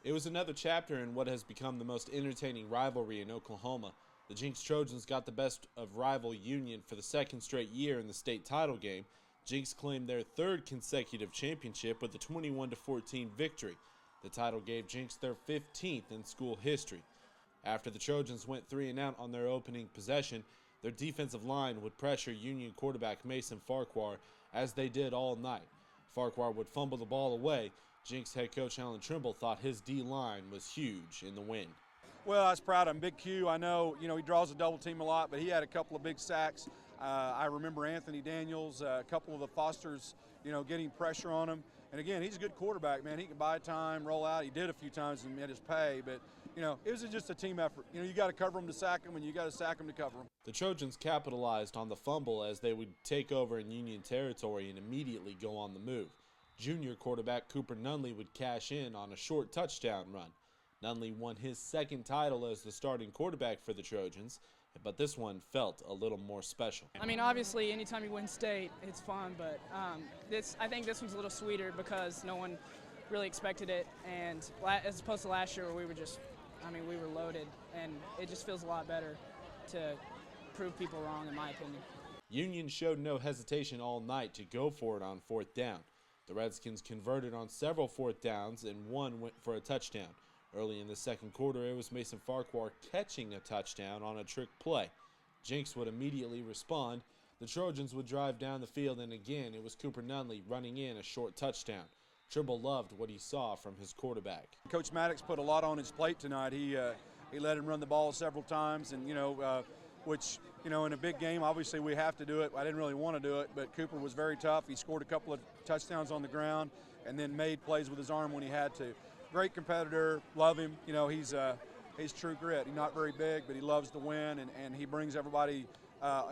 It was another chapter in what has become the most entertaining rivalry in Oklahoma. The Jenks Trojans got the best of rival Union for the second straight year in the state title game. Jenks claimed their third consecutive championship with a 21-14 victory. The title gave Jenks their 15th in school history. After the Trojans went 3-and-out on their opening possession, their defensive line would pressure Union quarterback Mason Farquhar as they did all night. Farquhar would fumble the ball away. Jenks head coach Alan Trimble thought his D-line was huge in the win. Well, I was proud of him. Big Q, I know, he draws a double team a lot, but he had a couple of big sacks. I remember Anthony Daniels, a couple of the Fosters, getting pressure on him. And again, he's a good quarterback, man. He can buy time, roll out. He did a few times and made his pay, but it was just a team effort. You got to cover him to sack him, and you got to sack him to cover him. The Trojans capitalized on the fumble as they would take over in Union territory and immediately go on the move. Junior quarterback Cooper Nunley would cash in on a short touchdown run. Nunley won his second title as the starting quarterback for the Trojans, but this one felt a little more special. I mean, obviously, anytime you win state, it's fun, but I think this one's a little sweeter because no one really expected it, and as opposed to last year where we were loaded, and it just feels a lot better to prove people wrong, in my opinion. Union showed no hesitation all night to go for it on fourth down. The Redskins converted on several fourth downs and one went for a touchdown. Early in the second quarter, it was Mason Farquhar catching a touchdown on a trick play. Jenks would immediately respond. The Trojans would drive down the field, and again, it was Cooper Nunley running in a short touchdown. Trimble loved what he saw from his quarterback. Coach Maddox put a lot on his plate tonight. He let him run the ball several times, and which in a big game, obviously we have to do it. I didn't really want to do it, but Cooper was very tough. He scored a couple of touchdowns on the ground, and then made plays with his arm when he had to. Great competitor, love him. He's true grit. He's not very big, but he loves to win, and he brings everybody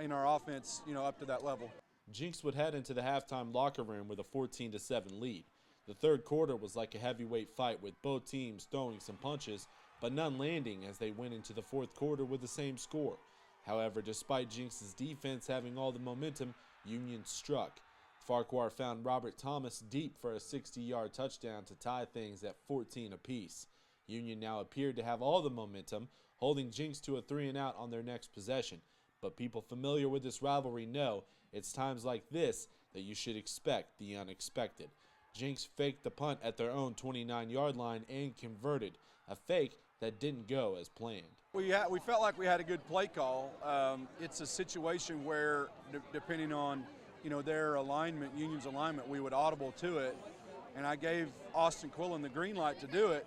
in our offense, up to that level. Jenks would head into the halftime locker room with a 14-7 lead. The third quarter was like a heavyweight fight with both teams throwing some punches, but none landing as they went into the fourth quarter with the same score. However, despite Jenks' defense having all the momentum, Union struck. Farquhar found Robert Thomas deep for a 60-yard touchdown to tie things at 14 apiece. Union now appeared to have all the momentum, holding Jenks to a 3-and-out on their next possession. But people familiar with this rivalry know it's times like this that you should expect the unexpected. Jenks faked the punt at their own 29-yard line and converted, a fake that didn't go as planned. We felt like we had a good play call. It's a situation where, depending on their alignment, Union's alignment, we would audible to it, and I gave Austin Quillen the green light to do it.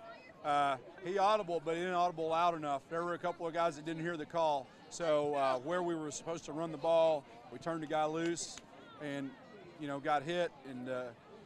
He audible, but he didn't audible loud enough. There were a couple of guys that didn't hear the call, so where we were supposed to run the ball, we turned the guy loose, and got hit, and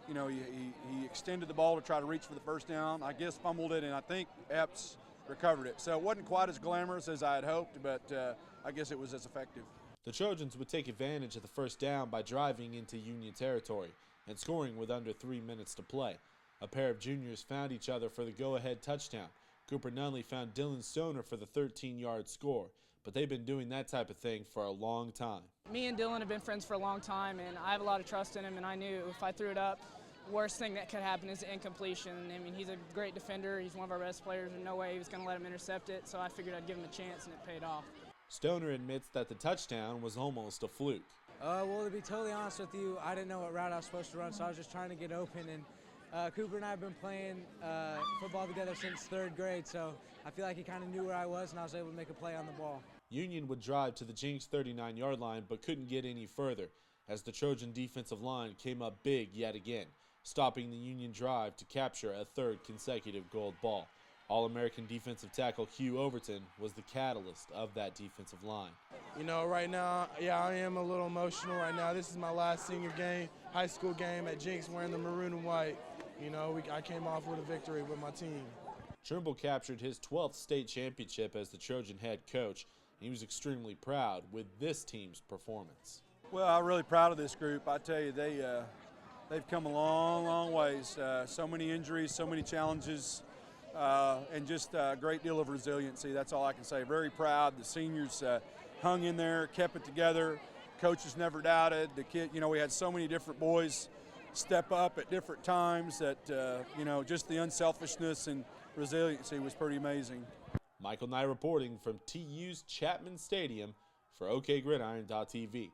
he extended the ball to try to reach for the first down. I guess fumbled it, and I think Epps recovered it. So it wasn't quite as glamorous as I had hoped, but I guess it was as effective. The Trojans would take advantage of the first down by driving into Union territory and scoring with under 3 minutes to play. A pair of juniors found each other for the go-ahead touchdown. Cooper Nunley found Dylan Stoner for the 13-yard score, but they've been doing that type of thing for a long time. Me and Dylan have been friends for a long time, and I have a lot of trust in him, and I knew if I threw it up, worst thing that could happen is incompletion. I mean, he's a great defender. He's one of our best players, and no way he was going to let him intercept it, so I figured I'd give him a chance, and it paid off. Stoner admits that the touchdown was almost a fluke. Well, to be totally honest with you, I didn't know what route I was supposed to run, so I was just trying to get open. And Cooper and I have been playing football together since third grade, so I feel like he kind of knew where I was, and I was able to make a play on the ball. Union would drive to the Jenks 39-yard line, but couldn't get any further, as the Trojan defensive line came up big yet again, stopping the Union drive to capture a third consecutive gold ball. All-American defensive tackle Hugh Overton was the catalyst of that defensive line. Right now, I am a little emotional right now. This is my last senior game, high school game at Jenks, wearing the maroon and white. I came off with a victory with my team. Trimble captured his 12th state championship as the Trojan head coach, and he was extremely proud with this team's performance. Well, I'm really proud of this group. I tell you, they've come a long, long ways. So many injuries, so many challenges. And just a great deal of resiliency. That's all I can say. Very proud. The seniors hung in there, kept it together. Coaches never doubted. The kid, we had so many different boys step up at different times. That you know, just the unselfishness and resiliency was pretty amazing. Michael Nye reporting from TU's Chapman Stadium for OKGridiron.tv.